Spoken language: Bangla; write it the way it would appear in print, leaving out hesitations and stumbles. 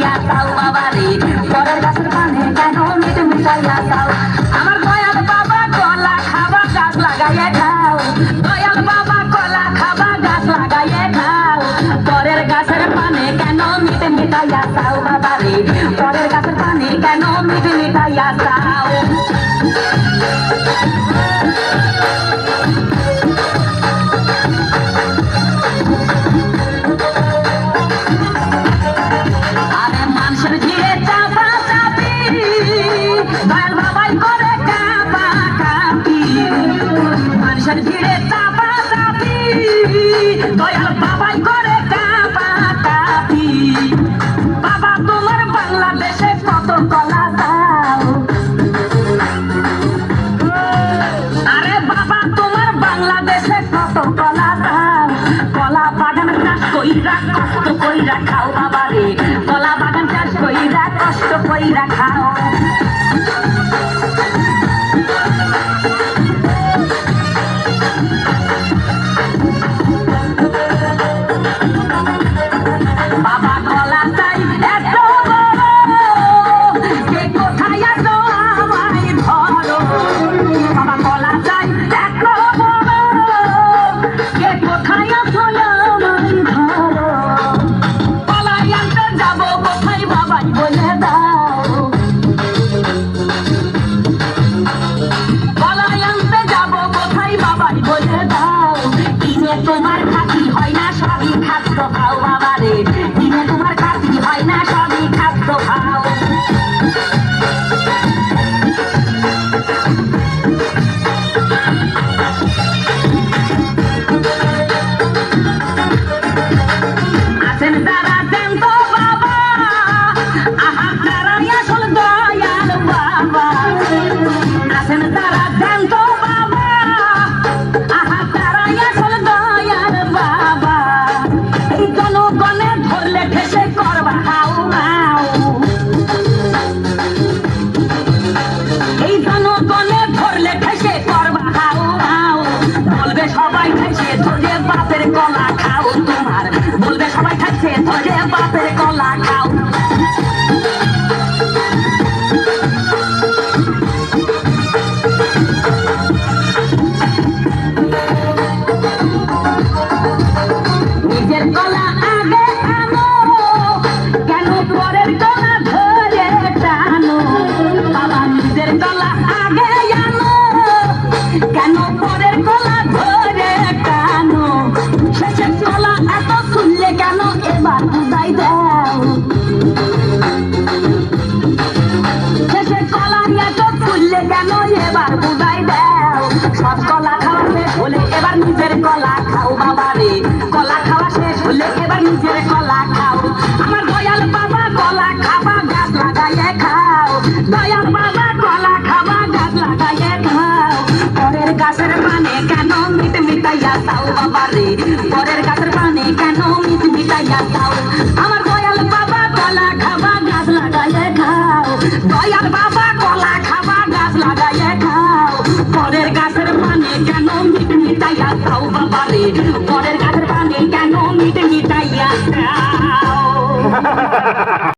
মিটাইয়া দাও বাবা রে পরের গাছের পানে কেন মিটাইয়া দাও আমার দয়াল বাবা কলা খাবা গাছ লাগাইয়ে খাও দয়াল বাবা কলা খাবা গাছ লাগাইয়ে খাও পরের গাছের পানে কেন মিটাইয়া দাও বাবা রে পরের গাছের পানে কেন মিটাইয়া দাও ভিড়ে চাপা চাপি দয়াল বাবাই করে কাপা কাপি বাবা তোমার বাংলাদেশে কত কলা দাও আরে বাবা তোমার বাংলাদেশে কত কলা দাও কলা বাগান চাষ কইরা কষ্ট কইরা খাও বাবা রে কলা বাগান চাষ কইরা কষ্ট কইরা খাও তোমার খাতি হয় না সবই খাদ্য খাও বাবা রে দিনে তোমার খাতি হয় না সবই খাদ্য খাও আছেন যারা দেন তো বাবা আহা তারাই আসল দয়াল বাবা আছেন যারা দেন তো বাবা আহা তারাই আসল দয়াল বাবা এই জনগণে ধরলে ঠেসে করবা হাউ হাউ এই জনগণে ধরলে ঠেসে করবা হাউ হাউ বলবে সবাই ঠেসে ধরে বাপের কলা খাও তোমার বলবে সবাই ঠেসে ধরে বাপের কলা খাও নিজের কলা আগে আনো কেন পরের কলা ধরে টানো বাবা নিজের কলা আগে আনো কেন পরের কলা ধরে টানো শেষের কলা এত খুললে কেন এবার বুঝাই দাও শেষের কলা এত খুললে কেন এবার বুঝাই দাও সব কলা খাওয়া শেষ হলে এবার নিজের কলা খাও বাবা রে কলা খাওয়া শেষ হলে এবার নিজের কলা খাও আমার দয়াল বাবা কলা খাবা গাছ লাগাইয়ে খাও দয়াল বাবা কলা খাবা গাছ লাগাইয়ে খাও পরের গাছের পানে কেন মিটাইয়া দাও বাবা রে পরের গাছের পানে কেন মিটাইয়া দাও আমার দয়াল বাবা কলা খাবা গাছ লাগাইয়ে খাও দয়াল বাবা কলা খাবা গাছ লাগাইয়ে খাও পরের গাছের পানে কেন মিটাইয়া দাও বাবা রে পরের গাছের পানে কেন মিটাইয়া দাও